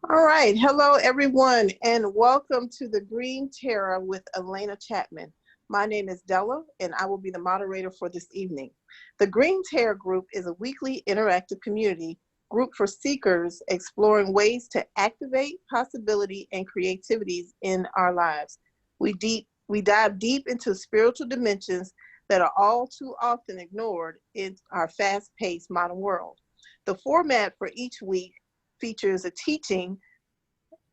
All right. Hello, everyone, and welcome to the Green Terror with Elena Chapman. My name is Della, and I will be the moderator for this evening. The Green Terror Group is a weekly interactive community group for seekers exploring ways to activate possibility and creativities in our lives. We dive deep into spiritual dimensions that are all too often ignored in our fast-paced modern world. The format for each week features a teaching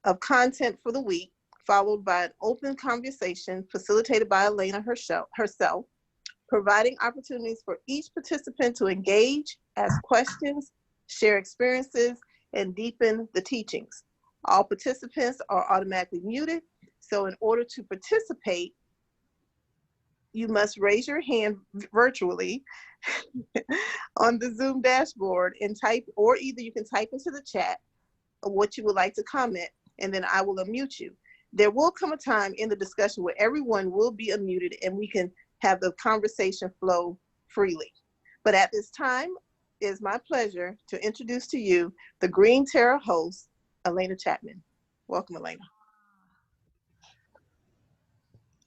of content for the week, followed by an open conversation facilitated by Elena herself, providing opportunities for each participant to engage, ask questions, share experiences, and deepen the teachings. All participants are automatically muted, so in order to participate, you must raise your hand virtually on the Zoom dashboard and type, or either you can type into the chat what you would like to comment, and then I will unmute you. There will come a time in the discussion where everyone will be unmuted and we can have the conversation flow freely. But at this time, it is my pleasure to introduce to you the Green Terror host, Elena Chapman. Welcome, Elena.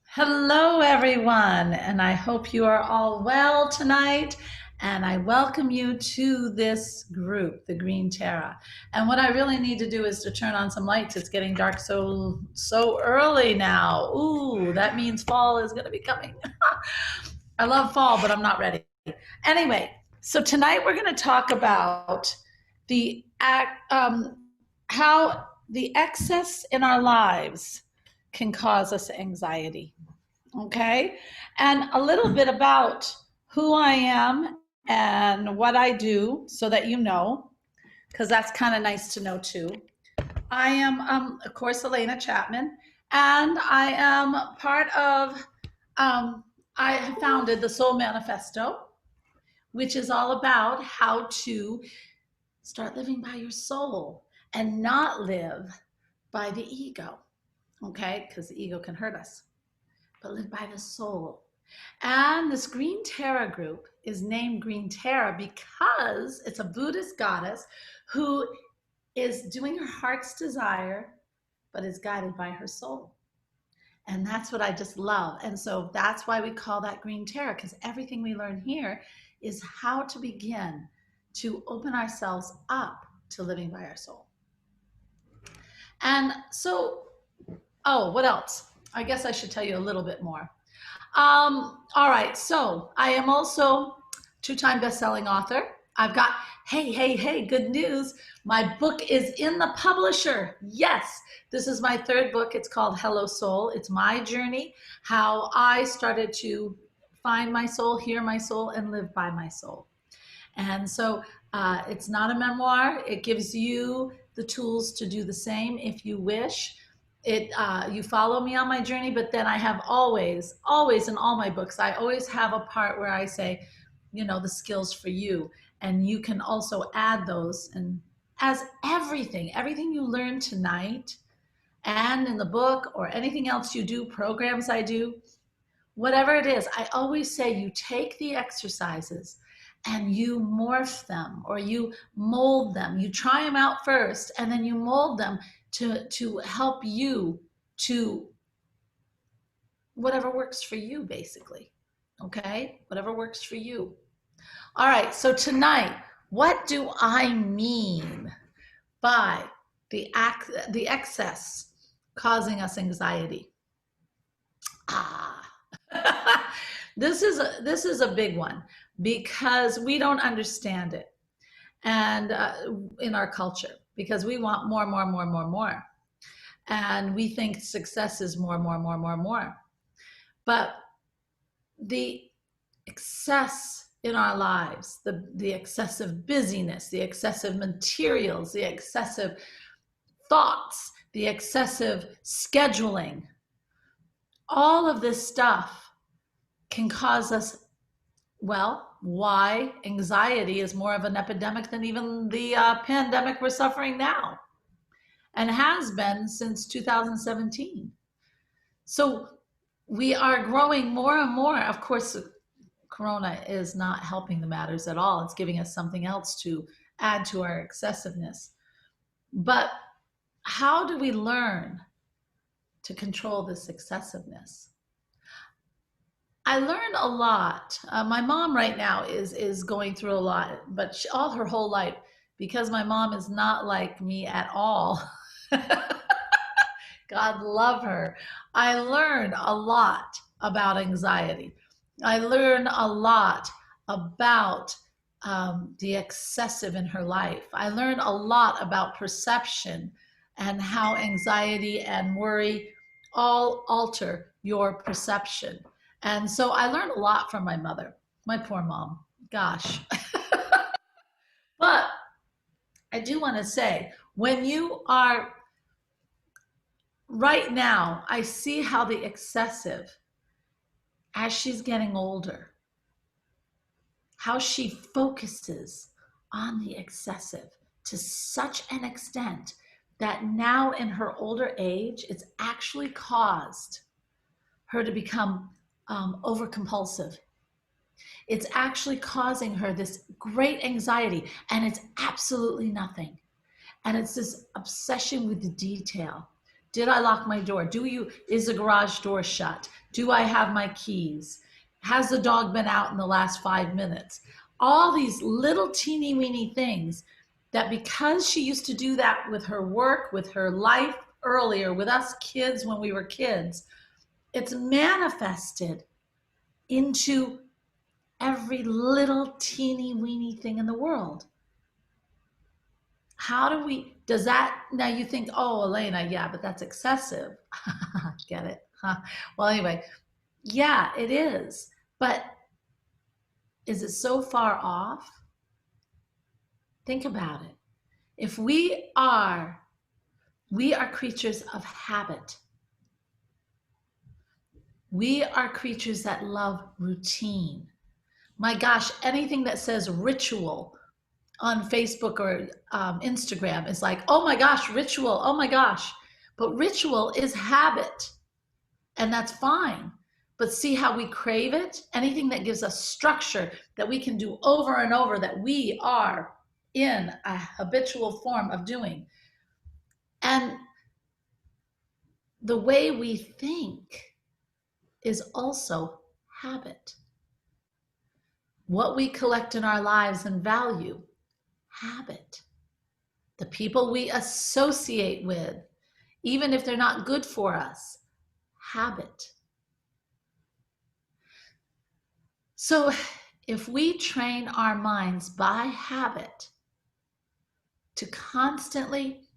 Hello, everyone, and I hope you are all well tonight. And I welcome you to this group, the Green Terror. And what I really need to do is to turn on some lights. It's getting dark so early now. Ooh, that means fall is going to be coming. I love fall, but I'm not ready. Anyway, so tonight we're going to talk about how the excess in our lives can cause us anxiety. Okay, and a little bit about who I am and what I do so that you know, because that's kind of nice to know too. I am, of course, Elena Chapman, and I am part of, I have founded the Soul Manifesto, which is all about how to start living by your soul and not live by the ego, okay, because the ego can hurt us. But live by the soul. And this Green Terror group is named Green Terror because it's a Buddhist goddess who is doing her heart's desire, but is guided by her soul. And that's what I just love. And so that's why we call that Green Terror, because everything we learn here is how to begin to open ourselves up to living by our soul. And so, oh, what else? I guess I should tell you a little bit more. All right, so I am also two-time best-selling author. I've got, hey, good news. My book is in the publisher. Yes, this is my third book. It's called Hello Soul. It's my journey, how I started to find my soul, hear my soul, and live by my soul. And so it's not a memoir. It gives you the tools to do the same if you wish. You follow me on my journey, but then I have always in all my books, I always have a part where I say, the skills for you. And you can also add those. And as everything you learn tonight and in the book or anything else you do, programs I do, whatever it is, I always say you take the exercises and you morph them or you mold them. You try them out first and then you mold them to help you to whatever works for you, basically. Okay? Whatever works for you. All right, so tonight, what do I mean by the excess causing us anxiety? This is a big one because we don't understand it, and in our culture, because we want more, and we think success is more. But the excess in our lives, the excessive busyness, the excessive materials, the excessive thoughts, the excessive scheduling, all of this stuff can cause us, why anxiety is more of an epidemic than even the pandemic we're suffering now, and has been since 2017. So we are growing more and more. Of course, Corona is not helping the matters at all. It's giving us something else to add to our excessiveness. But how do we learn to control this excessiveness? I learned a lot. My mom right now is going through a lot, but all her whole life, because my mom is not like me at all. God love her. I learned a lot about anxiety. I learned a lot about the excessive in her life. I learned a lot about perception and how anxiety and worry all alter your perception. And so I learned a lot from my mother, my poor mom. Gosh. But I do want to say, when you are right now, I see how the excessive, as she's getting older, how she focuses on the excessive to such an extent that now in her older age, it's actually caused her to become over compulsive. It's actually causing her this great anxiety, and it's absolutely nothing. And it's this obsession with the detail. Did I lock my door? Is the garage door shut? Do I have my keys? Has the dog been out in the last 5 minutes? All these little teeny weeny things that, because she used to do that with her work, with her life earlier, with us kids when we were kids, it's manifested into every little teeny weeny thing in the world. Does that, now you think, oh, Elena, yeah, but that's excessive. Get it? Huh? Well, anyway, yeah, it is. But is it so far off? Think about it. If we are creatures of habit. We are creatures that love routine. My gosh, anything that says ritual on Facebook or Instagram is like, oh my gosh, ritual, oh my gosh. But ritual is habit, and that's fine. But see how we crave it? Anything that gives us structure that we can do over and over, that we are in a habitual form of doing. And the way we think is also habit. What we collect in our lives and value, habit. The people we associate with, even if they're not good for us, habit. So if we train our minds by habit to constantly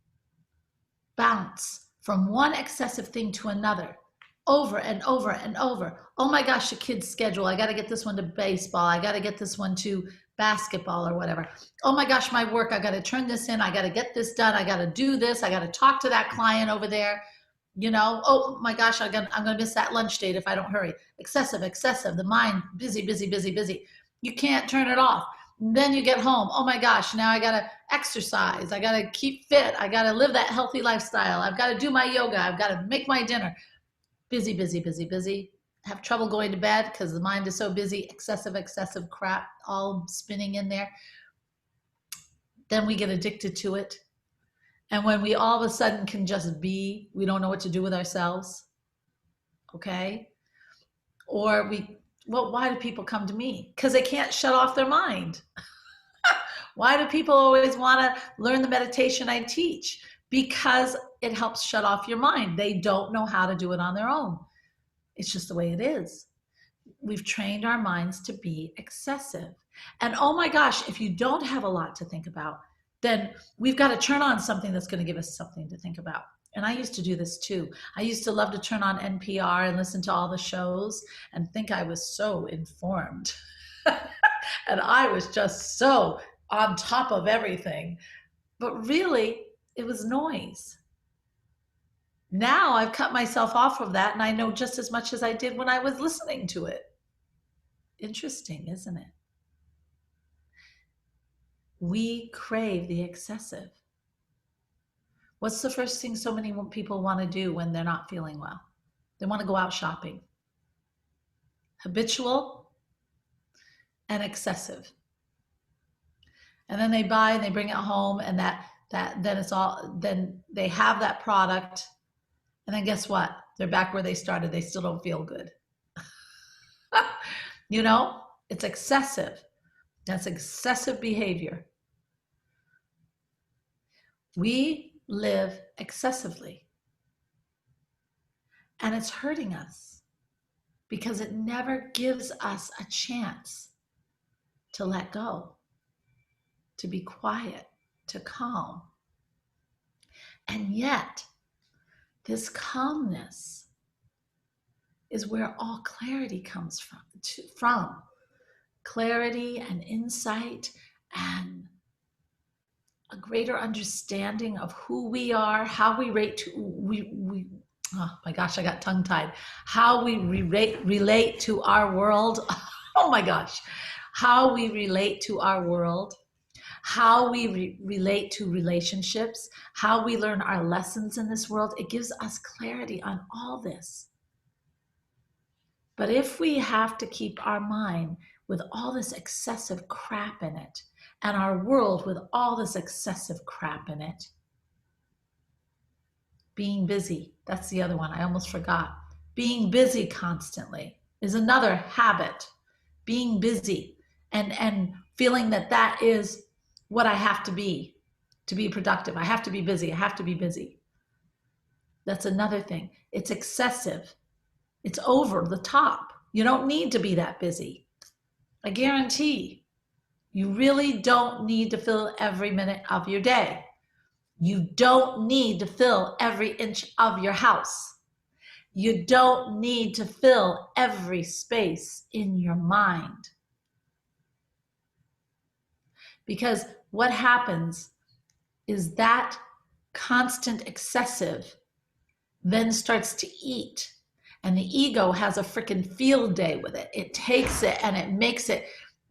bounce from one excessive thing to another, over and over and over. Oh my gosh, the kid's schedule. I got to get this one to baseball. I got to get this one to basketball or whatever. Oh my gosh, my work. I got to turn this in. I got to get this done. I got to do this. I got to talk to that client over there. You know, oh my gosh, I'm going to miss that lunch date if I don't hurry. Excessive. The mind, busy. You can't turn it off. Then you get home. Oh my gosh, now I got to exercise. I got to keep fit. I got to live that healthy lifestyle. I've got to do my yoga. I've got to make my dinner. Busy. Have trouble going to bed because the mind is so busy. Excessive crap all spinning in there. Then we get addicted to it. And when we all of a sudden can just be, we don't know what to do with ourselves. Okay? Or why do people come to me? Because they can't shut off their mind. Why do people always want to learn the meditation I teach? Because it helps shut off your mind. They don't know how to do it on their own. It's just the way it is. We've trained our minds to be excessive. And oh my gosh, if you don't have a lot to think about, then we've got to turn on something that's going to give us something to think about. And I used to do this too. I used to love to turn on NPR and listen to all the shows and think I was so informed. And I was just so on top of everything. But really, it was noise. Now I've cut myself off of that and I know just as much as I did when I was listening to it. Interesting, isn't it? We crave the excessive. What's the first thing so many people want to do when they're not feeling well? They want to go out shopping. Habitual and excessive. And then they buy and they bring it home, and then they have that product, and then guess what? They're back where they started. They still don't feel good. You know, it's excessive. That's excessive behavior. We live excessively, and it's hurting us because it never gives us a chance to let go, to be quiet, to calm. And yet, this calmness is where all clarity comes from. Clarity and insight and a greater understanding of who we are, how we oh my gosh, I got tongue-tied. How we relate to our world. Oh my gosh. How we relate to our world, how we relate to relationships, how we learn our lessons in this world. It gives us clarity on all this. But if we have to keep our mind with all this excessive crap in it, and our world with all this excessive crap in it, being busy, that's the other one, I almost forgot. Being busy constantly is another habit. Being busy and feeling that is what I have to be productive. I have to be busy. I have to be busy. That's another thing. It's excessive. It's over the top. You don't need to be that busy. I guarantee you really don't need to fill every minute of your day. You don't need to fill every inch of your house. You don't need to fill every space in your mind. Because what happens is that constant excessive then starts to eat. And the ego has a freaking field day with it. It takes it and it makes it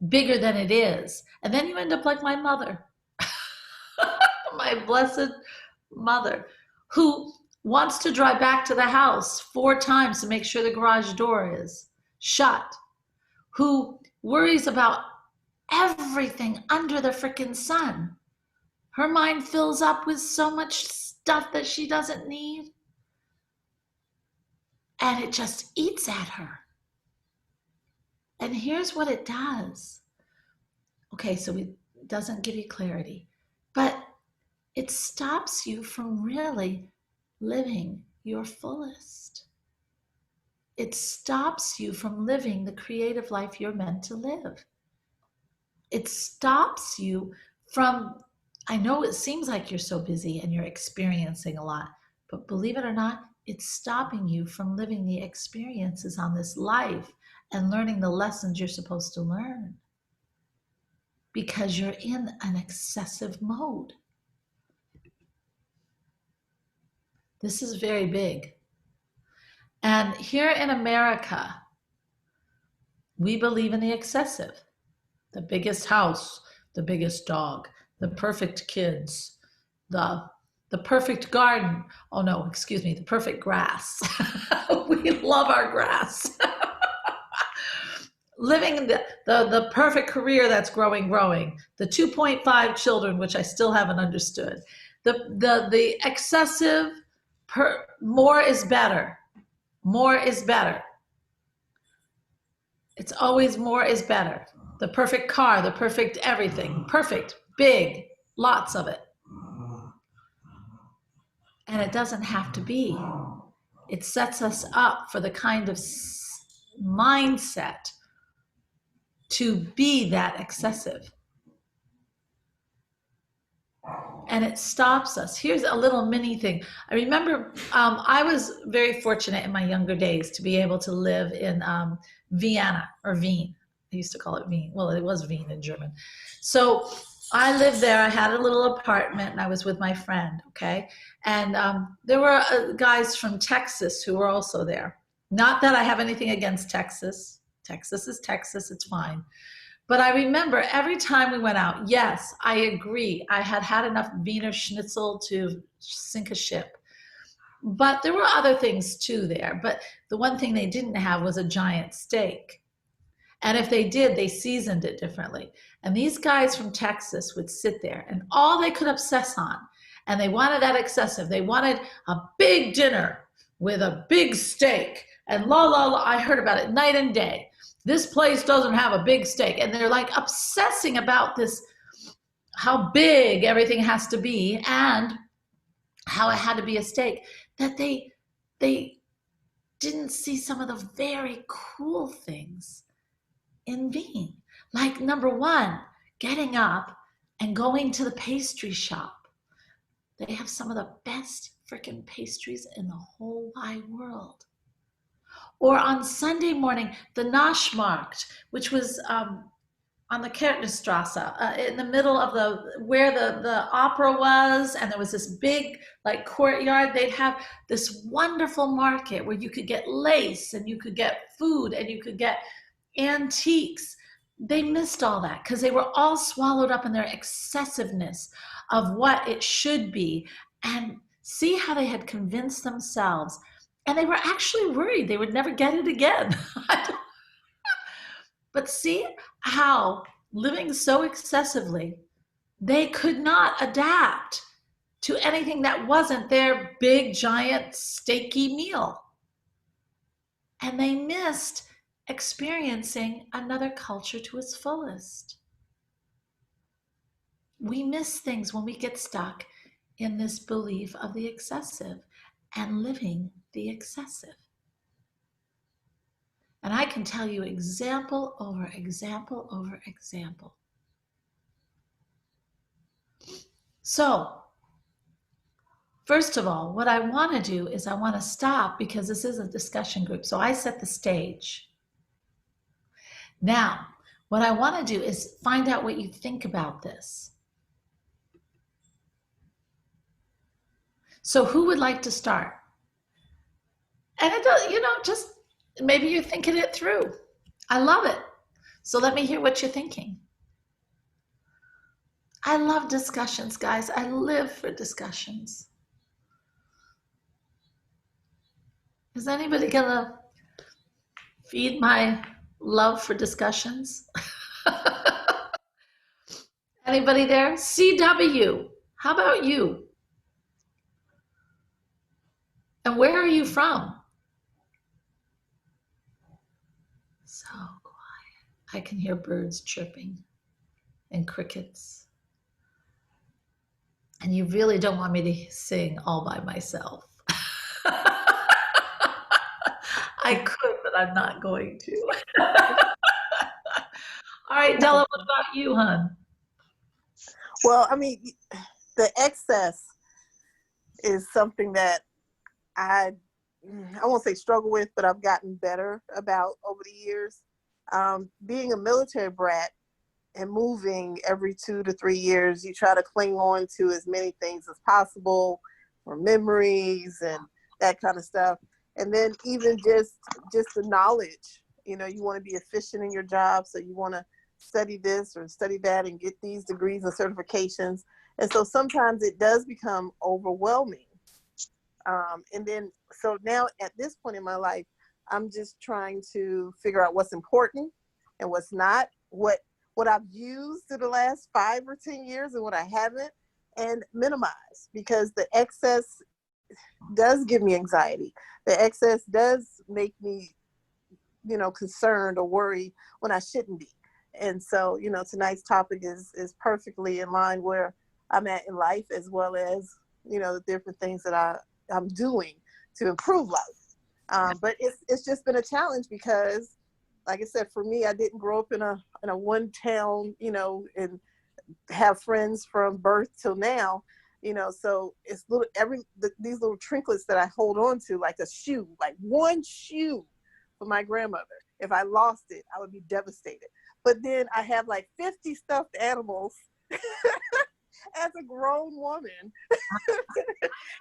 bigger than it is. And then you end up like my mother, my blessed mother, who wants to drive back to the house 4 times to make sure the garage door is shut, who worries about everything under the freaking sun. Her mind fills up with so much stuff that she doesn't need. And it just eats at her. And here's what it does. Okay, so it doesn't give you clarity, but it stops you from really living your fullest. It stops you from living the creative life you're meant to live. It stops you from, I know it seems like you're so busy and you're experiencing a lot, but believe it or not, it's stopping you from living the experiences on this life and learning the lessons you're supposed to learn, because you're in an excessive mode. This is very big. And here in America, we believe in the excessive. The biggest house, the biggest dog, the perfect kids, the perfect garden. Oh no, excuse me, the perfect grass. We love our grass. Living the perfect career that's growing. The 2.5 children, which I still haven't understood. The excessive, more is better. More is better. It's always more is better. The perfect car, the perfect everything. Perfect, big, lots of it. And it doesn't have to be. It sets us up for the kind of mindset to be that excessive. And it stops us. Here's a little mini thing. I remember I was very fortunate in my younger days to be able to live in Vienna, or Wien. I used to call it Wien. Well, it was Wien in German. So I lived there. I had a little apartment and I was with my friend, okay? And there were guys from Texas who were also there. Not that I have anything against Texas. Texas is Texas, it's fine. But I remember every time we went out, yes, I agree. I had had enough Wiener Schnitzel to sink a ship. But there were other things too there. But the one thing they didn't have was a giant steak. And if they did, they seasoned it differently. And these guys from Texas would sit there and all they could obsess on, and they wanted that excessive. They wanted a big dinner with a big steak and la la la. I heard about it night and day. This place doesn't have a big steak. And they're like obsessing about this, how big everything has to be and how it had to be a steak, that they didn't see some of the very cool things in being. Like, number one, getting up and going to the pastry shop. They have some of the best freaking pastries in the whole wide world. Or on Sunday morning, the Naschmarkt, which was on the Kärntnerstrasse, in the middle of where the opera was, and there was this big like courtyard. They'd have this wonderful market where you could get lace and you could get food and you could get antiques. They missed all that because they were all swallowed up in their excessiveness of what it should be. And see how they had convinced themselves, and they were actually worried they would never get it again. But see how, living so excessively, they could not adapt to anything that wasn't their big, giant, steaky meal. And they missed experiencing another culture to its fullest. We miss things when we get stuck in this belief of the excessive and living the excessive. And I can tell you example over example over example. So, first of all, what I want to do is I want to stop, because this is a discussion group. So I set the stage. Now, what I want to do is find out what you think about this. So who would like to start? And it does, just maybe you're thinking it through. I love it. So let me hear what you're thinking. I love discussions, guys. I live for discussions. Is anybody gonna feed my love for discussions? Anybody there? CW, how about you? And where are you from? So quiet. I can hear birds chirping and crickets. And you really don't want me to sing all by myself. I could, but I'm not going to. All right, Della, what about you, hon? Well, I mean, the excess is something that I won't say struggle with, but I've gotten better about over the years. Being a military brat and moving every 2 to 3 years, you try to cling on to as many things as possible, or memories and that kind of stuff. And then even just the knowledge, you want to be efficient in your job. So you want to study this or study that and get these degrees and certifications. And so sometimes it does become overwhelming. And then, so now at this point in my life, I'm just trying to figure out what's important and what's not, what I've used in the last 5 or 10 years and what I haven't, and minimize, because the excess does give me anxiety. The excess does make me, concerned or worried when I shouldn't be. And so, tonight's topic is perfectly in line where I'm at in life, as well as, the different things that I'm doing to improve life. But it's just been a challenge because, like I said, for me, I didn't grow up in a one town, and have friends from birth till now, so it's these little trinkets that I hold on to, like a shoe, like one shoe for my grandmother. If I lost it, I would be devastated. But then I have like 50 stuffed animals as a grown woman.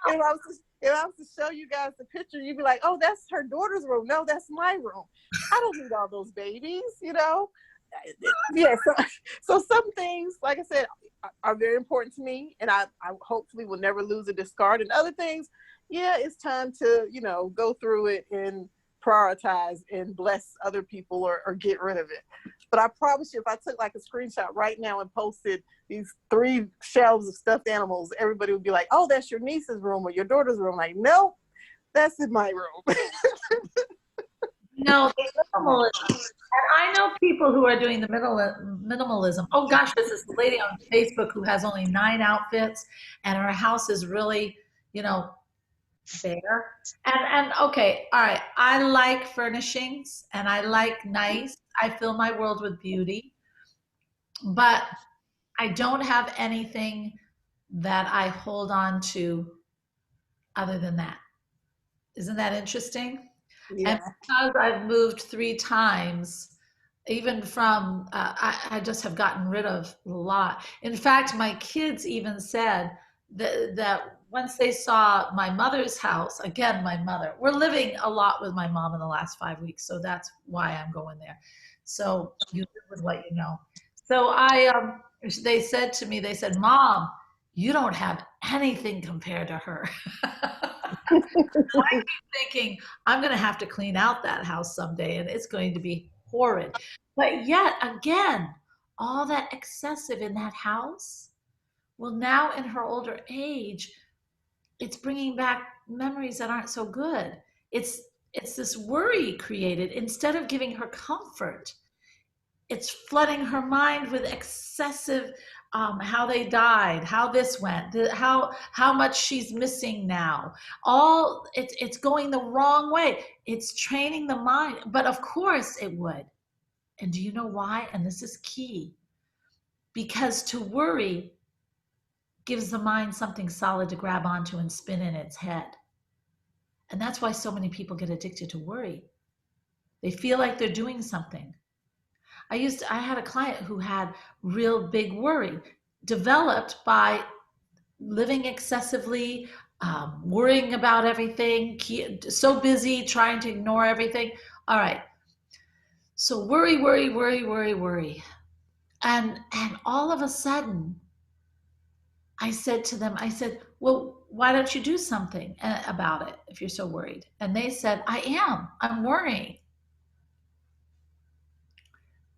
If I was to show you guys the picture, you'd be like, oh, that's her daughter's room. No, that's my room. I don't need all those babies, Yeah, so some things, like I said, are very important to me, and I hopefully will never lose or discard. And other things, yeah, it's time to, go through it and prioritize and bless other people or get rid of it. But I promise you, if I took like a screenshot right now and posted these 3 shelves of stuffed animals, everybody would be like, oh, that's your niece's room or your daughter's room. Like, no, that's in my room. No, the minimalism. And I know people who are doing the minimalism. Oh gosh, there's this lady on Facebook who has only 9 outfits, and her house is really, you know, bare. And okay, all right. I like furnishings and I like nice. I fill my world with beauty, but I don't have anything that I hold on to other than that. Isn't that interesting? And Yeah. because I've moved 3 times, even from, I just have gotten rid of a lot. In fact, my kids even said that once they saw my mother's house, again, my mother, we're living a lot with my mom in the last 5 weeks, so that's why I'm going there. So you live with what you know. So they said to me, they said, Mom, you don't have anything compared to her. I keep thinking I'm going to have to clean out that house someday and it's going to be horrid. But yet again, all that excessive in that house, well, now in her older age, it's bringing back memories that aren't so good. It's this worry created instead of giving her comfort. It's flooding her mind with excessive how they died, how this went, how much she's missing now. All it's going the wrong way. It's training the mind, but of course it would. And do you know why? And this is key. Because to worry gives the mind something solid to grab onto and spin in its head. And that's why so many people get addicted to worry. They feel like they're doing something. I had a client who had real big worry developed by living excessively, worrying about everything, so busy trying to ignore everything. All right. So worry, worry, worry, worry, worry. And all of a sudden, I said to them, I said, well, why don't you do something about it if you're so worried? And they said, I'm worrying.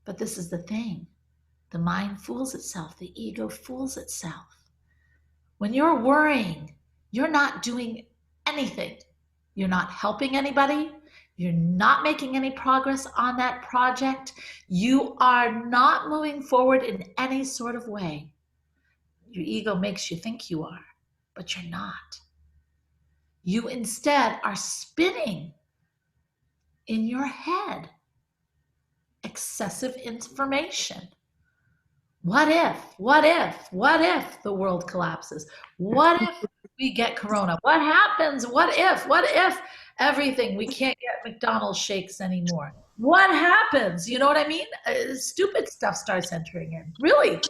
But this is the thing. The mind fools itself. The ego fools itself. When you're worrying, you're not doing anything. You're not helping anybody. You're not making any progress on that project. You are not moving forward in any sort of way. Your ego makes you think you are, but you're not. You instead are spinning in your head excessive information. What if the world collapses? What if we get corona? What happens? What if everything, we can't get McDonald's shakes anymore? What happens? You know what I mean? Stupid stuff starts entering in. Really,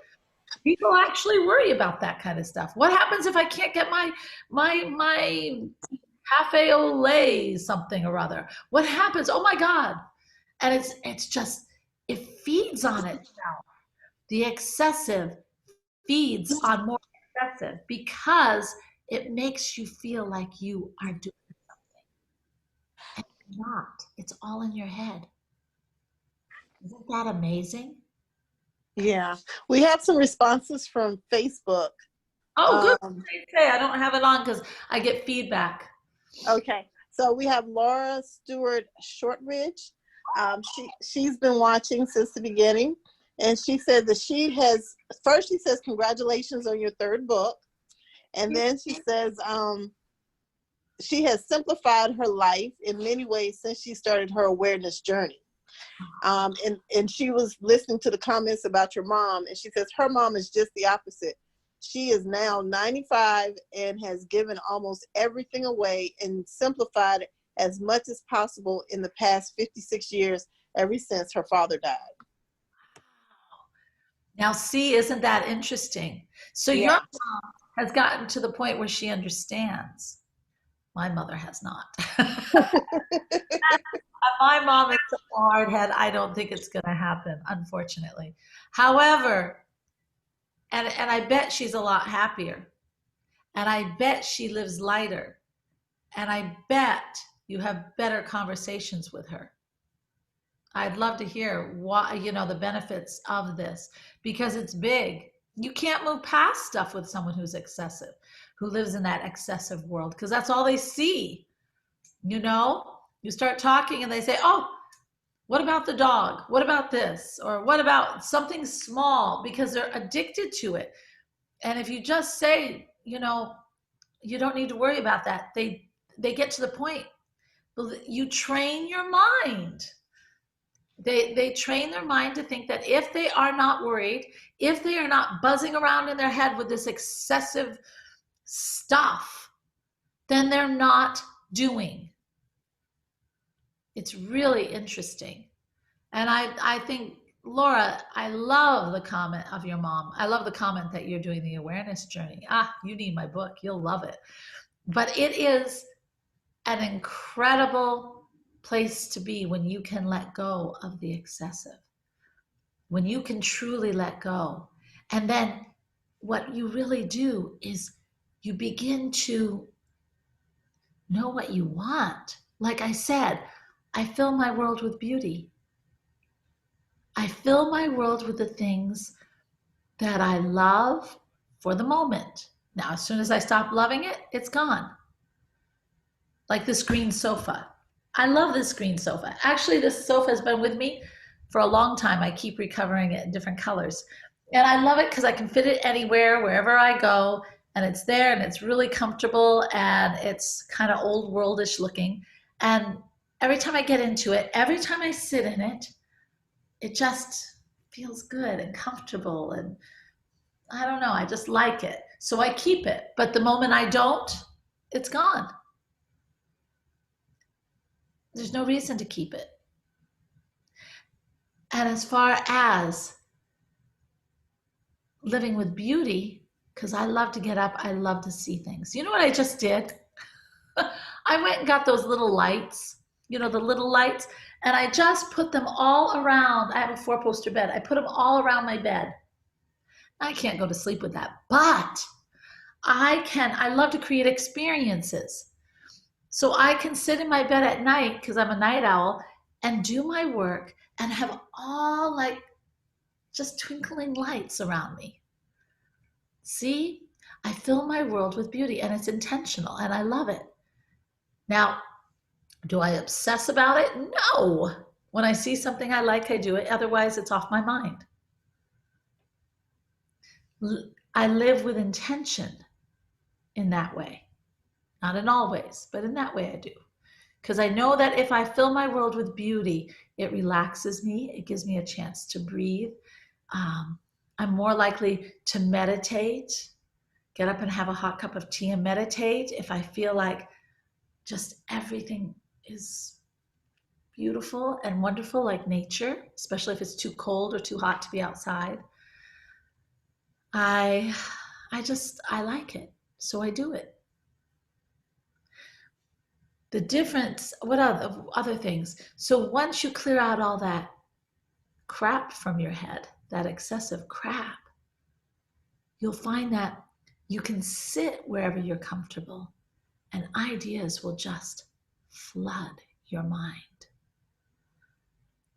people actually worry about that kind of stuff. What happens if I can't get my cafe au lait something or other? What happens? Oh my God. And it's just, it feeds on it now. The excessive feeds on more excessive because it makes you feel like you are doing something. And you're not. It's all in your head. Isn't that amazing? Yeah. We have some responses from Facebook. Oh, good. Um, Say I don't have it on because I get feedback. okay. So we have Laura Stewart Shortridge. She's been watching since the beginning. And she said that she says, congratulations on your 3rd book. And then she says she has simplified her life in many ways since she started her awareness journey. And she was listening to the comments about your mom, and she says her mom is just the opposite. She is now 95 and has given almost everything away and simplified as much as possible in the past 56 years, ever since her father died. Now, see, isn't that interesting? So Yeah. your mom has gotten to the point where she understands. My mother has not. My mom is so hard head. I don't think it's going to happen, unfortunately. However, and I bet she's a lot happier. And I bet she lives lighter. And I bet, you have better conversations with her. I'd love to hear why, the benefits of this, because it's big. You can't move past stuff with someone who's excessive, who lives in that excessive world, because that's all they see. You start talking and they say, oh, what about the dog? What about this? Or what about something small? Because they're addicted to it. And if you just say, you don't need to worry about that, they get to the point. You train your mind. They train their mind to think that if they are not worried, if they are not buzzing around in their head with this excessive stuff, then they're not doing. It's really interesting. And I think, Laura, I love the comment of your mom. I love the comment that you're doing the awareness journey. You need my book. You'll love it. But it is an incredible place to be when you can let go of the excessive, when you can truly let go. And then what you really do is you begin to know what you want. Like I said, I fill my world with beauty. I fill my world with the things that I love for the moment. Now, as soon as I stop loving it, it's gone. Like this green sofa. I love this green sofa. Actually, this sofa has been with me for a long time. I keep recovering it in different colors. And I love it because I can fit it anywhere, wherever I go. And it's there and it's really comfortable and it's kind of old worldish looking. And every time I get into it, every time I sit in it, it just feels good and comfortable. And I don't know, I just like it. So I keep it. But the moment I don't, it's gone. There's no reason to keep it. And as far as living with beauty, because I love to get up, I love to see things. You know what I just did? I went and got those little lights, the little lights, and I just put them all around. I have a 4-poster bed. I put them all around my bed. I can't go to sleep with that, but I love to create experiences. So I can sit in my bed at night, because I'm a night owl, and do my work and have all like just twinkling lights around me. See, I fill my world with beauty and it's intentional and I love it. Now, do I obsess about it? No. When I see something I like, I do it. Otherwise, it's off my mind. I live with intention in that way. Not in all ways, but in that way I do. Because I know that if I fill my world with beauty, it relaxes me. It gives me a chance to breathe. I'm more likely to meditate, get up and have a hot cup of tea and meditate if I feel like just everything is beautiful and wonderful, like nature, especially if it's too cold or too hot to be outside. I like it, so I do it. The difference, what other things? So once you clear out all that crap from your head, that excessive crap, you'll find that you can sit wherever you're comfortable and ideas will just flood your mind.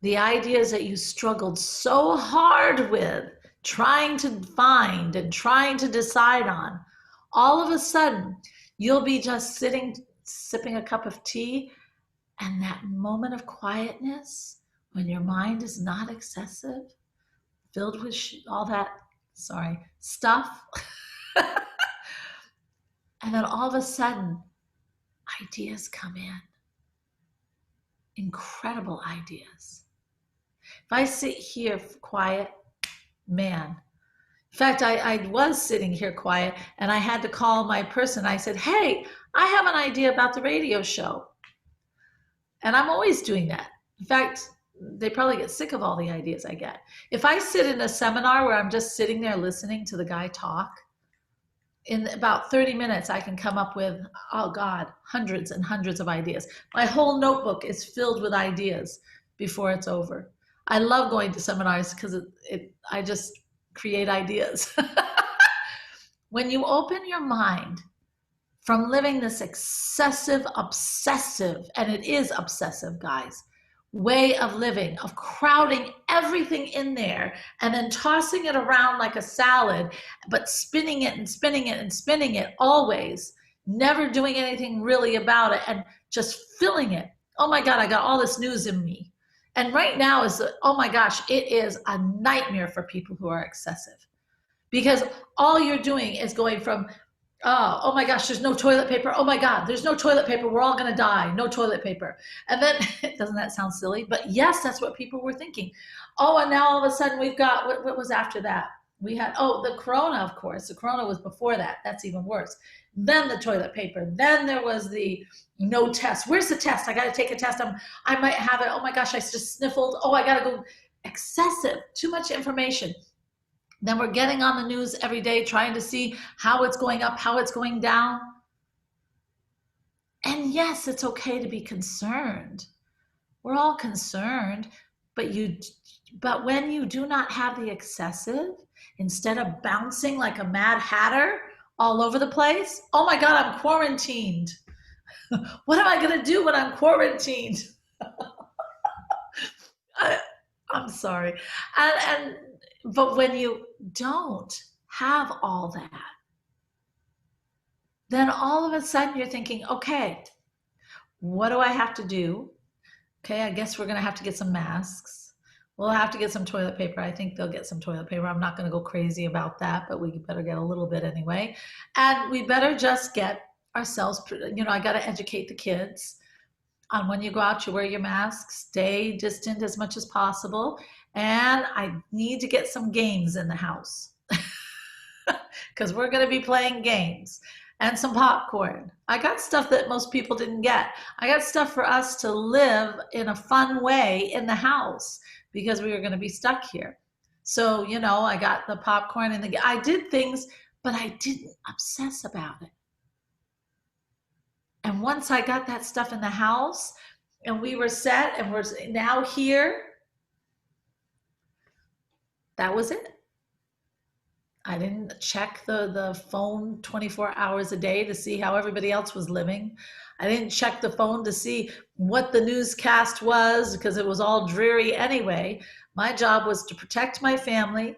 The ideas that you struggled so hard with, trying to find and trying to decide on, all of a sudden, you'll be just sitting, sipping a cup of tea, and that moment of quietness, when your mind is not excessive, filled with all that, stuff, and then all of a sudden, ideas come in. Incredible ideas. If I sit here quiet, man. In fact, I was sitting here quiet and I had to call my person. I said, hey, I have an idea about the radio show. And I'm always doing that. In fact, they probably get sick of all the ideas I get. If I sit in a seminar where I'm just sitting there listening to the guy talk, in about 30 minutes, I can come up with, oh God, hundreds and hundreds of ideas. My whole notebook is filled with ideas before it's over. I love going to seminars because I just create ideas. When you open your mind from living this excessive, obsessive, and it is obsessive, guys, way of living, of crowding everything in there and then tossing it around like a salad, but spinning it and spinning it and spinning it always, never doing anything really about it and just filling it. Oh my God, I got all this news in me. And right now oh my gosh, it is a nightmare for people who are excessive, because all you're doing is going from, oh my gosh, there's no toilet paper. Oh my God, there's no toilet paper. We're all going to die. No toilet paper. And then, doesn't that sound silly? But yes, that's what people were thinking. Oh, and now all of a sudden we've got, what was after that? We had, the corona, of course. The corona was before that. That's even worse. Then the toilet paper. Then there was the no test. Where's the test? I got to take a test. I might have it. Oh my gosh, I just sniffled. Oh, I got to go. Excessive. Too much information. Then we're getting on the news every day, trying to see how it's going up, how it's going down. And yes, it's okay to be concerned. We're all concerned, but when you do not have the excessive, instead of bouncing like a mad hatter all over the place, oh my God, I'm quarantined. What am I going to do when I'm quarantined? I'm sorry. But when you don't have all that, then all of a sudden you're thinking, okay, what do I have to do? Okay, I guess we're going to have to get some masks. We'll have to get some toilet paper. I think they'll get some toilet paper. I'm not going to go crazy about that, but we better get a little bit anyway. And we better just get ourselves, I got to educate the kids on when you go out, you wear your mask, stay distant as much as possible. And I need to get some games in the house because we're going to be playing games, and some popcorn. I got stuff that most people didn't get. I got stuff for us to live in a fun way in the house because we were going to be stuck here. So, I got the popcorn and I did things, but I didn't obsess about it. And once I got that stuff in the house and we were set and we're now here, that was it. I didn't check the phone 24 hours a day to see how everybody else was living. I didn't check the phone to see what the newscast was because it was all dreary anyway. My job was to protect my family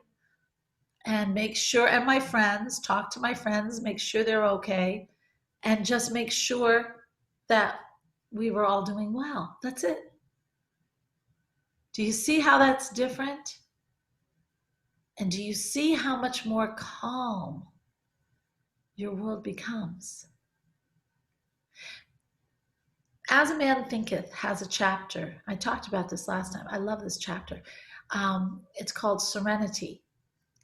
and make sure, and my friends, talk to my friends, make sure they're okay, and just make sure that we were all doing well. That's it. Do you see how that's different? And do you see how much more calm your world becomes? As a Man Thinketh has a chapter. I talked about this last time. I love this chapter. It's called Serenity,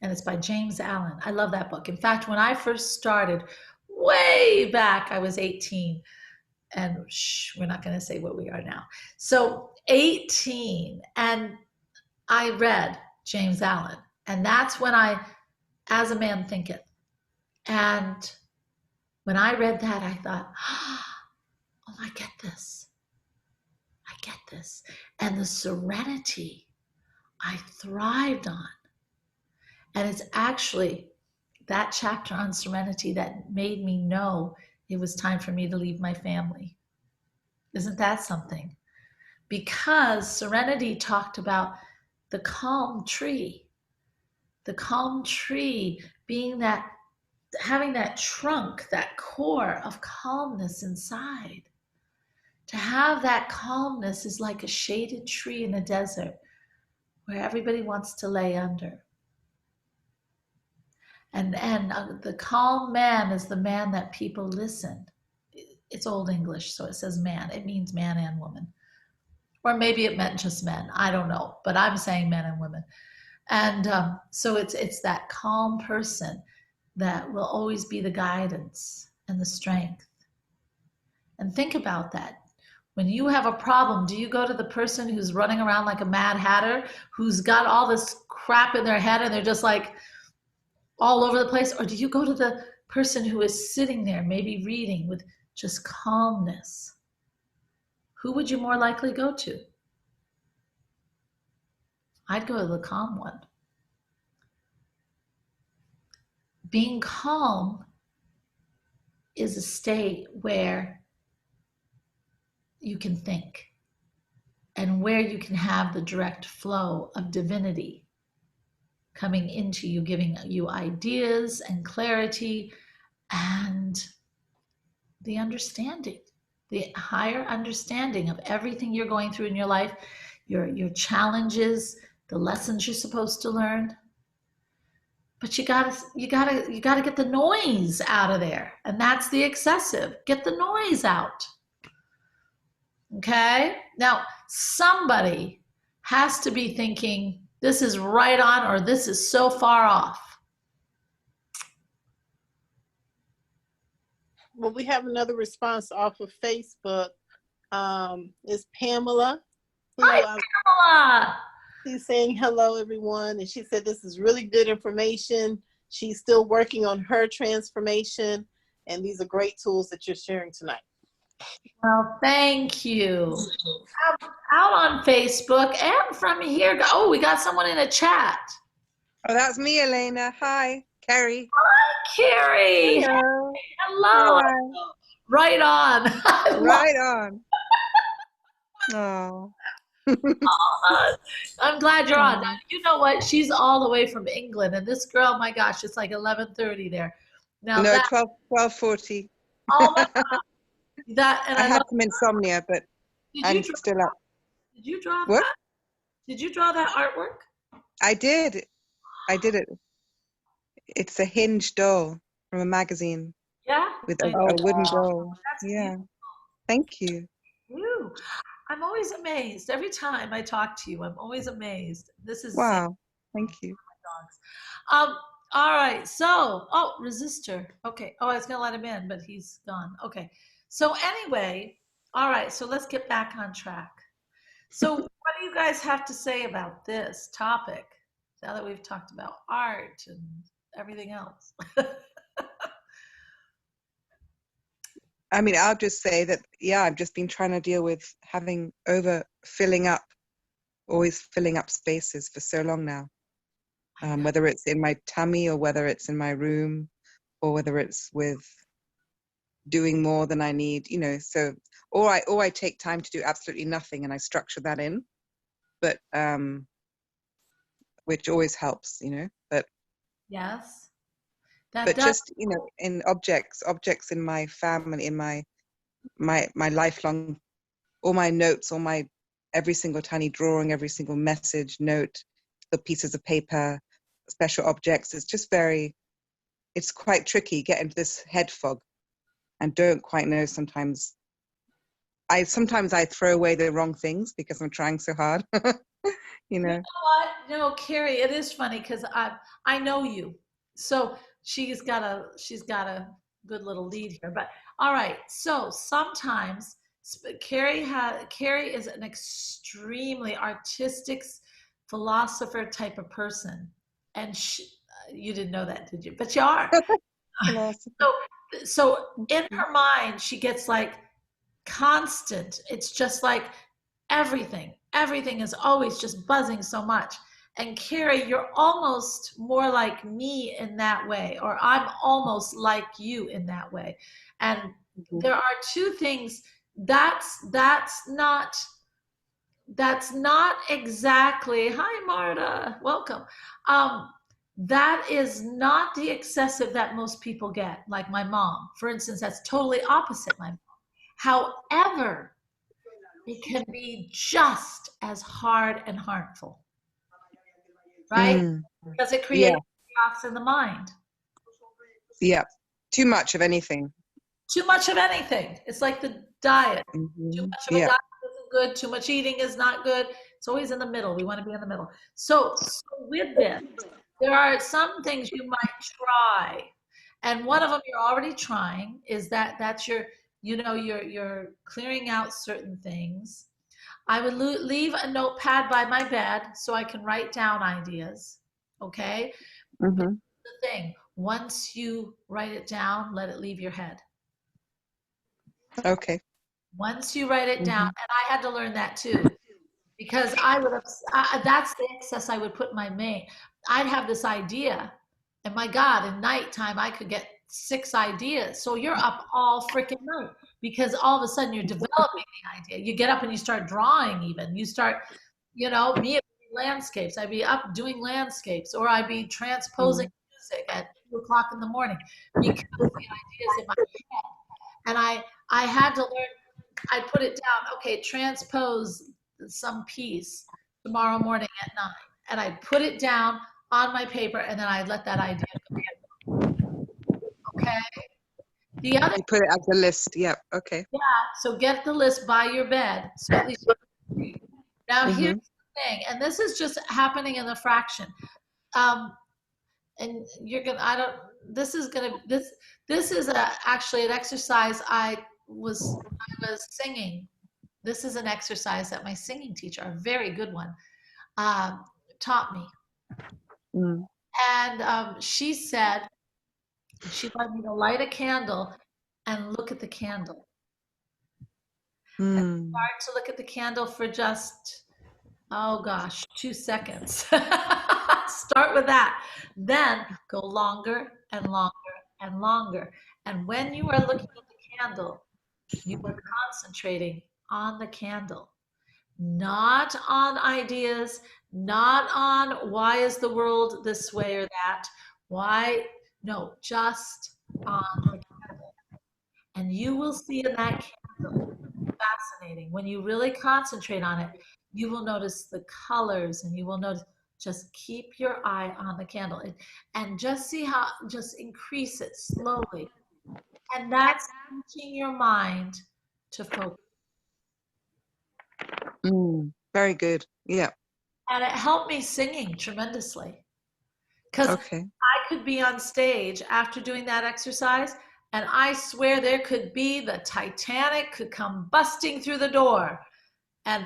and it's by James Allen. I love that book. In fact, when I first started, way back, I was 18. And we're not going to say what we are now. So 18, and I read James Allen. And that's when As a Man Thinketh. And when I read that, I thought, oh, I get this. I get this. And the serenity I thrived on. And it's actually that chapter on serenity that made me know it was time for me to leave my family. Isn't that something? Because serenity talked about the calm tree being that, having that trunk, that core of calmness inside. To have that calmness is like a shaded tree in a desert where everybody wants to lay under. And the calm man is the man that people listen. It's Old English, so it says man. It means man and woman. Or maybe it meant just men. I don't know, but I'm saying men and women. And so it's that calm person that will always be the guidance and the strength. And think about that. When you have a problem, do you go to the person who's running around like a mad hatter, who's got all this crap in their head and they're just like all over the place? Or do you go to the person who is sitting there, maybe reading with just calmness? Who would you more likely go to? I'd go to the calm one. Being calm is a state where you can think and where you can have the direct flow of divinity coming into you, giving you ideas and clarity and the understanding, the higher understanding of everything you're going through in your life, your challenges, the lessons you're supposed to learn. But you gotta get the noise out of there. And that's the excessive. Get the noise out. Okay? Now, somebody has to be thinking this is right on or this is so far off. Well, we have another response off of Facebook. It's Pamela. Hi, Pamela. She's saying hello, everyone. And she said this is really good information. She's still working on her transformation. And these are great tools that you're sharing tonight. Well, thank you. Out on Facebook and from here. Oh, we got someone in a chat. Oh, that's me, Elena. Hi, Kerry. Hi, Carrie. Hello. Hello. Hi. Right on. Right on. Oh. I'm glad you're on. Now, you know what? She's all the way from England, and this girl, my gosh, it's like 11:30 there. Now No, that, 12:40. oh my God, that and I had love, some insomnia, but I'm still up. did you draw What? that? Did you draw that artwork? I did. I did it. It's a hinged doll from a magazine Yeah. with a wooden doll. That's Yeah. beautiful. Thank you. Woo. I'm always amazed every time I talk to you. I'm always amazed. This is Wow. Thank you. dogs. All right. So, oh, resistor. Okay. Oh, I was gonna let him in, but he's gone. Okay. So anyway, all right. So let's get back on track. So, what do you guys have to say about this topic? Now that we've talked about art and everything else. I mean, I'll just say that, yeah, I've just been trying to deal with having always filling up spaces for so long now. Whether it's in my tummy or whether it's in my room or whether it's with doing more than I need, so, or I take time to do absolutely nothing and I structure that in, but, which always helps, but. Yes. But just, in objects in my family, in my lifelong, all my notes, every single tiny drawing, every single message, note, the pieces of paper, special objects, it's quite tricky, get into this head fog and don't quite know sometimes. I throw away the wrong things because I'm trying so hard, You know what? No, Carrie, it is funny because I know you. So she's got a good little lead here. But all right, so sometimes Carrie is an extremely artistic philosopher type of person, and you didn't know that, did you? But you are. So in her mind, she gets like constant. It's just like everything is always just buzzing so much. And Carrie, you're almost more like me in that way, or I'm almost like you in that way. And there are two things that's not exactly, hi Marta, welcome. That is not the excessive that most people get, like my mom, for instance. That's totally opposite my mom. However, it can be just as hard and harmful, right? Because it creates chaos in the mind. Yeah, too much of anything. Too much of anything. It's like the diet. Too much of a diet isn't good. Too much eating is not good. It's always in the middle. We want to be in the middle. So with this, there are some things you might try. And one of them you're already trying is that's your, you're clearing out certain things. I would leave a notepad by my bed so I can write down ideas. Okay. The thing, once you write it down, let it leave your head. Okay. Once you write it down, and I had to learn that too, because that's the excess I would put in my main. I'd have this idea, and my God, in nighttime I could get 6 ideas. So you're up all freaking night because all of a sudden you're developing the idea. You get up and you start drawing even. You start, me, it would be landscapes. I'd be up doing landscapes, or I'd be transposing music at 2 o'clock in the morning because the ideas in my head. And I had to learn, I put it down, okay, transpose some piece tomorrow morning at 9. And I put it down on my paper, and then I let that idea go. Okay? The other You put it as a list. Yep. Okay. Yeah, so get the list by your bed. So at least now here's the thing, and this is just happening in the fraction. And you're gonna, I don't, this is gonna, this is actually an exercise I was singing. This is an exercise that my singing teacher, a very good one, taught me. And she said, she wanted me to light a candle and look at the candle. And start to look at the candle for just, 2 seconds. Start with that. Then go longer and longer and longer. And when you are looking at the candle, you are concentrating on the candle, not on ideas, not on why is the world this way or that. Why? No, just on the candle. And you will see in that candle, fascinating. When you really concentrate on it, you will notice the colors, and you will notice, just keep your eye on the candle and just see how, just increase it slowly. And that's teaching your mind to focus. Very good. Yeah. And it helped me singing tremendously. Because I could be on stage after doing that exercise, and I swear there could be the Titanic could come busting through the door, and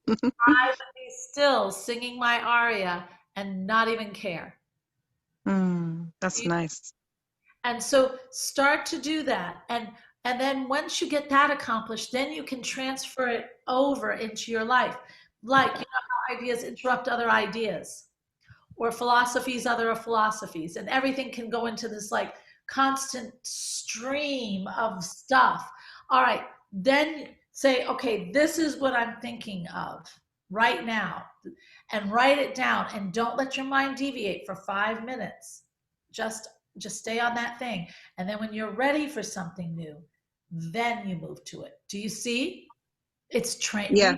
I would be still singing my aria and not even care. That's nice. And so start to do that. And then once you get that accomplished, then you can transfer it over into your life. Like, how ideas interrupt other ideas, or philosophies other philosophies, and everything can go into this like constant stream of stuff. All right, then say, okay, this is what I'm thinking of right now, and write it down, and don't let your mind deviate for 5 minutes. Just stay on that thing. And then when you're ready for something new, then you move to it. Do you see? It's training. Yeah.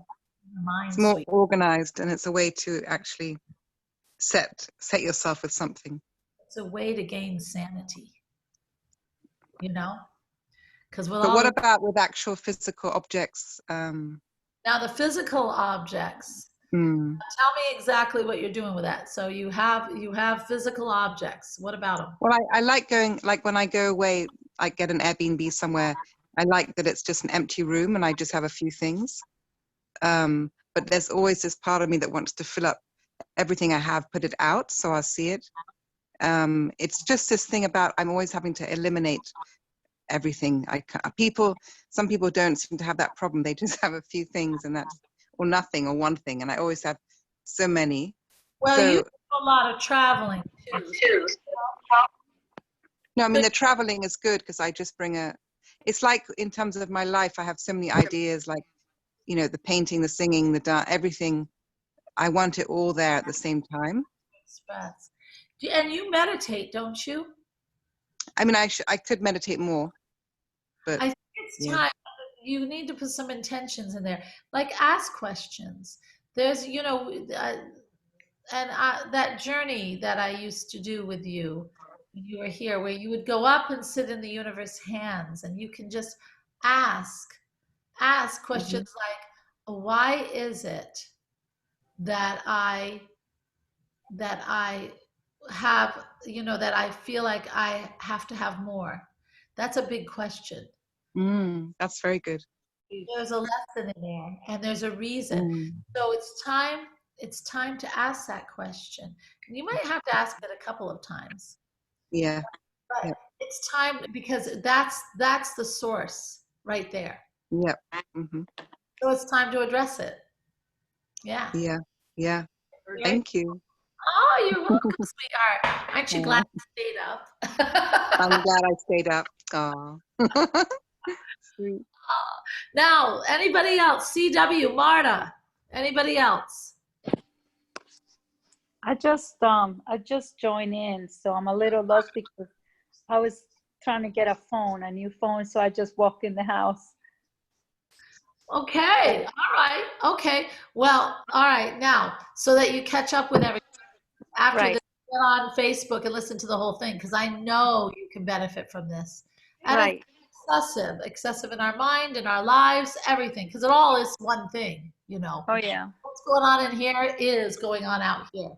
Mind it's more sweet. organized, and it's a way to actually set yourself with something. It's a way to gain sanity, because But what about with actual physical objects? Now the physical objects. Tell me exactly what you're doing with that. So you have physical objects. What about them? Well, I like going, like when I go away, I get an Airbnb somewhere. I like that it's just an empty room and I just have a few things. But there's always this part of me that wants to fill up everything I have, put it out so I'll see it. It's just this thing about I'm always having to eliminate everything. Some people don't seem to have that problem. They just have a few things, and that's, or nothing, or one thing. And I always have so many. Well, so, you do a lot of traveling too. No, I mean, the traveling is good because I just bring it's like in terms of my life, I have so many ideas, like, the painting, the singing, the dance, everything. I want it all there at the same time. Express. And you meditate, don't you? I mean, I could meditate more, but I think it's time. You need to put some intentions in there, like ask questions. There's, that journey that I used to do with you when you were here, where you would go up and sit in the universe's hands, and you can just ask questions like, why is it that I have, that I feel like I have to have more? That's a big question. That's very good. There's a lesson in there, and there's a reason. So it's time to ask that question. And you might have to ask it a couple of times. Yeah. But it's time, because that's the source right there. Yep. So it's time to address it. Yeah. Yeah. Thank you. Oh, you're welcome, sweetheart. Aren't you glad you stayed up? I'm glad I stayed up. Oh. Sweet. Now, anybody else? CW, Marta, anybody else? I just joined in, so I'm a little lost because I was trying to get a new phone, so I just walked in the house. Okay, all right, okay. Well, all right, now, so that you catch up with everything after Right. this, get on Facebook and listen to the whole thing, because I know you can benefit from this. And Right. it's excessive in our mind, in our lives, everything, because it all is one thing, you know. Oh yeah. What's going on in here is going on out here.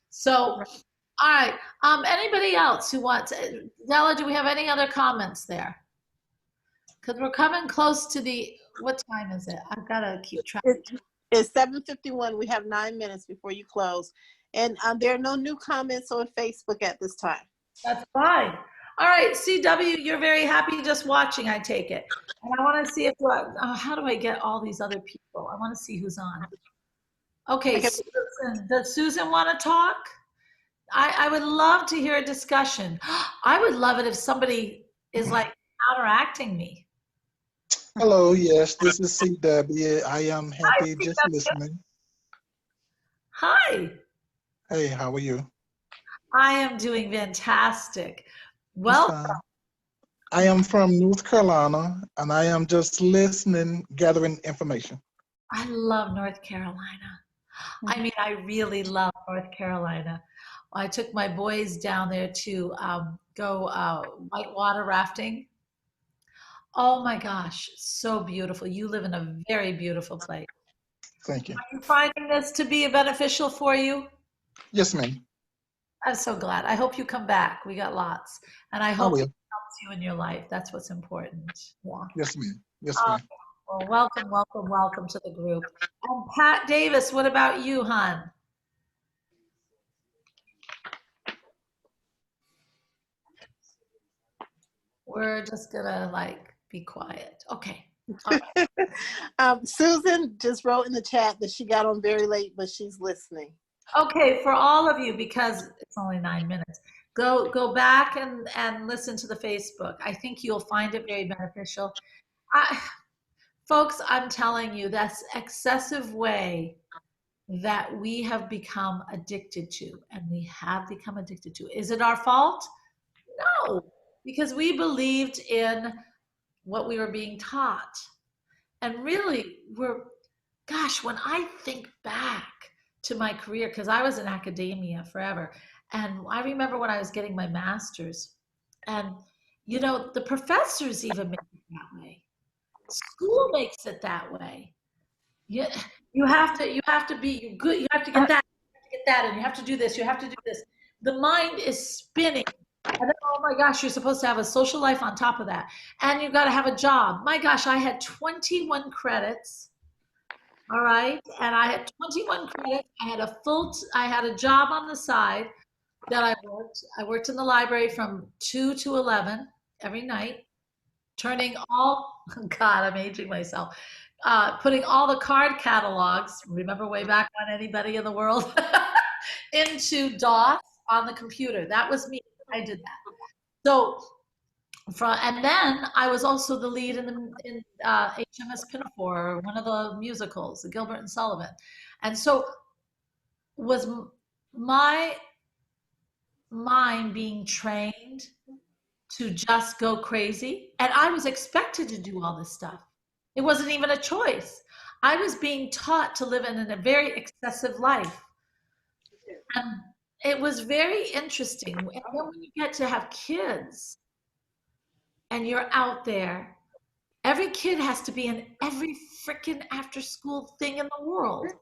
So, all right, anybody else who wants, Della, do we have any other comments there? Because we're coming close to what time is it? I've got to keep track. It's 7:51. We have 9 minutes before you close. And there are no new comments on Facebook at this time. That's fine. All right, CW, you're very happy just watching, I take it. And I want to see if, how do I get all these other people? I want to see who's on. Okay, Susan, does Susan want to talk? I would love to hear a discussion. I would love it if somebody is like counteracting me. Hello, yes, this is CW. I am happy just listening. Hi. Hey, how are you? I am doing fantastic. Welcome. I am from North Carolina, and I am just listening, gathering information. I love North Carolina. I mean, I really love North Carolina. I took my boys down there to go whitewater rafting. Oh my gosh, so beautiful. You live in a very beautiful place. Thank you. Are you finding this to be beneficial for you? Yes, ma'am. I'm so glad. I hope you come back. We got lots. And I I hope it will. helps you in your life. That's what's important. Yeah. Yes, ma'am. Yes, ma'am. Well, welcome, welcome, welcome to the group. And Pat Davis, what about you, hon? We're just gonna be quiet. Okay. All right. Susan just wrote in the chat that she got on very late, but she's listening. Okay, for all of you, because it's only 9 minutes, go back and listen to the Facebook. I think you'll find it very beneficial. Folks, I'm telling you, that's excessive way that we have become addicted to, and we have become addicted to. Is it our fault? No, because we believed in what we were being taught. And really, gosh, when I think back to my career, because I was in academia forever, and I remember when I was getting my master's, and the professors even make it that way. School makes it that way. You have to be good. You have to get that, and you have to do this. You have to do this. The mind is spinning. And then, oh my gosh, you're supposed to have a social life on top of that, and you've got to have a job. My gosh, I had 21 credits. All right, and I had 21 credits. I had a job on the side that I worked. I worked in the library from 2 to 11 every night, turning all, God, I'm aging myself, putting all the card catalogs, remember way back when anybody in the world, into DOS on the computer. That was me. I did that. So, and then I was also the lead in HMS Pinafore, one of the musicals, the Gilbert and Sullivan. And so was my mind being trained to just go crazy? And I was expected to do all this stuff. It wasn't even a choice. I was being taught to live in a very excessive life. And it was very interesting. And then when you get to have kids and you're out there, every kid has to be in every freaking after school thing in the world.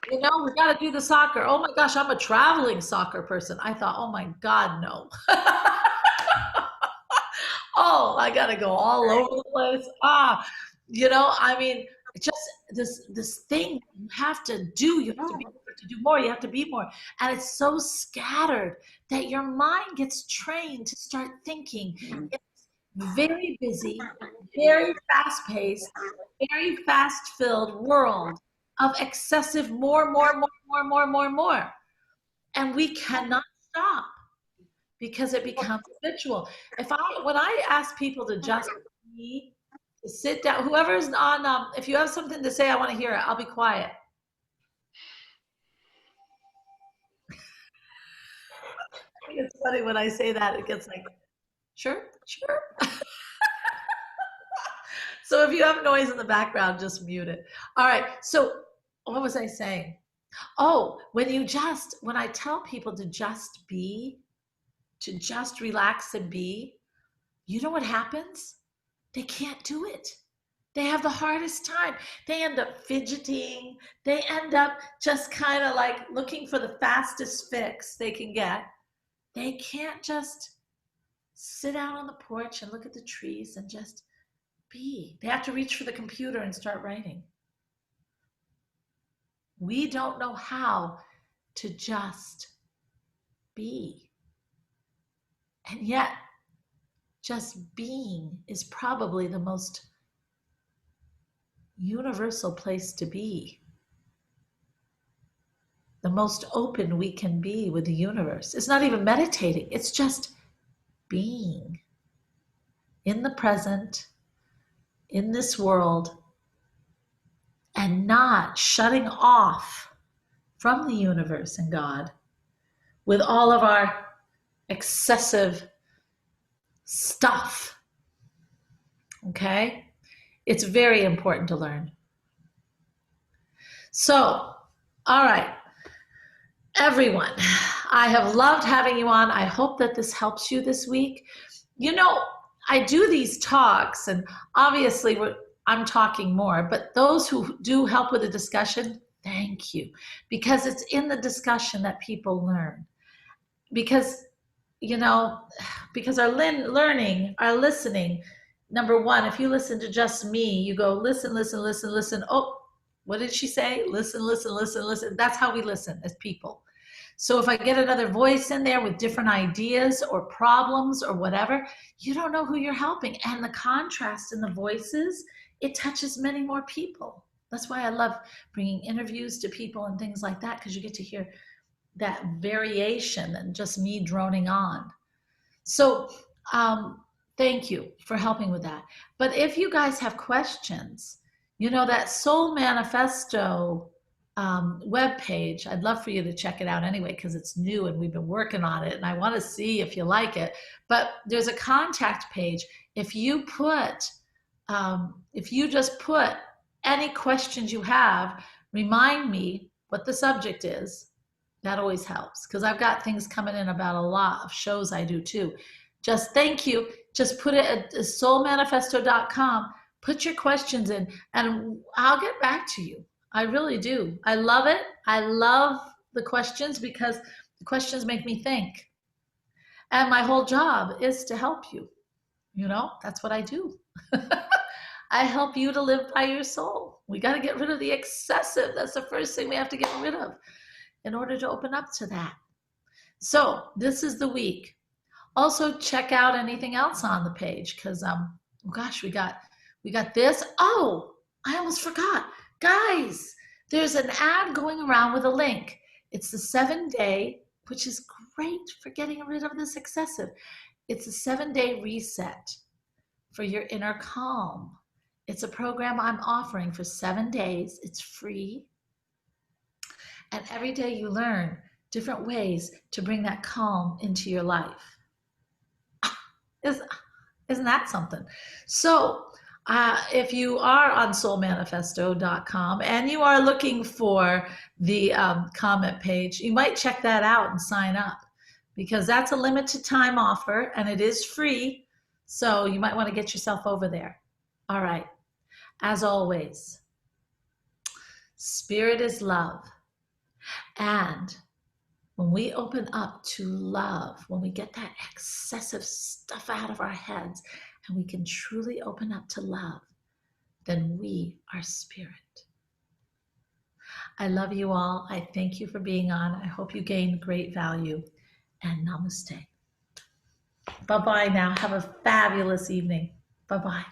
We got to do the soccer. Oh my gosh, I'm a traveling soccer person. I thought, oh my God, no. Oh, I got to go all over the place. Just this thing you have to do. You have to do more. You have to be more. And it's so scattered that your mind gets trained to start thinking. It's very busy, very fast-paced, very fast-filled world of excessive more. And we cannot stop because it becomes habitual. When I ask people to just be, to sit down, whoever's on, if you have something to say, I want to hear it. I'll be quiet. I think it's funny when I say that, it gets like, sure, sure. So if you have noise in the background, just mute it. All right. So what was I saying? Oh, when I tell people to just be, to just relax and be, you know what happens? They can't do it. They have the hardest time. They end up fidgeting. They end up just kind of like looking for the fastest fix they can get. They can't just sit out on the porch and look at the trees and just be. They have to reach for the computer and start writing. We don't know how to just be. And yet, just being is probably the most universal place to be. The most open we can be with the universe. It's not even meditating, it's just being in the present, in this world, and not shutting off from the universe and God with all of our excessive stuff. Okay? It's very important to learn. So, all right, everyone, I have loved having you on. I hope that this helps you this week. You know, I do these talks, and obviously I'm talking more, but those who do help with the discussion, thank you, because it's in the discussion that people learn. Because, you know, because our learning, our listening, number one, if you listen to just me, you go, listen, listen, listen, listen. Oh, what did she say? Listen, listen, listen, listen. That's how we listen as people. So if I get another voice in there with different ideas or problems or whatever, you don't know who you're helping. And the contrast in the voices, it touches many more people. That's why I love bringing interviews to people and things like that, because you get to hear that variation and just me droning on. So thank you for helping with that. But if you guys have questions, you know, that Soul Manifesto webpage, I'd love for you to check it out anyway, because it's new and we've been working on it and I want to see if you like it. But there's a contact page. If you just put any questions you have, remind me what the subject is. That always helps, because I've got things coming in about a lot of shows I do too. Just thank you. Just put it at soulmanifesto.com. Put your questions in and I'll get back to you. I really do. I love it. I love the questions because the questions make me think. And my whole job is to help you. You know, that's what I do. I help you to live by your soul. We got to get rid of the excessive. That's the first thing we have to get rid of in order to open up to that. So this is the week. Also check out anything else on the page, because oh gosh, we got this. Oh, I almost forgot. Guys, there's an ad going around with a link. It's the 7-day, which is great for getting rid of this excessive. It's a 7-day reset for your inner calm. It's a program I'm offering for 7 days. It's free. And every day you learn different ways to bring that calm into your life. Isn't that something? So if you are on soulmanifesto.com and you are looking for the comment page, you might check that out and sign up, because that's a limited time offer and it is free. So you might want to get yourself over there. All right. As always, spirit is love. And when we open up to love, when we get that excessive stuff out of our heads and we can truly open up to love, then we are spirit. I love you all. I thank you for being on. I hope you gained great value, and namaste. Bye-bye now. Have a fabulous evening. Bye-bye.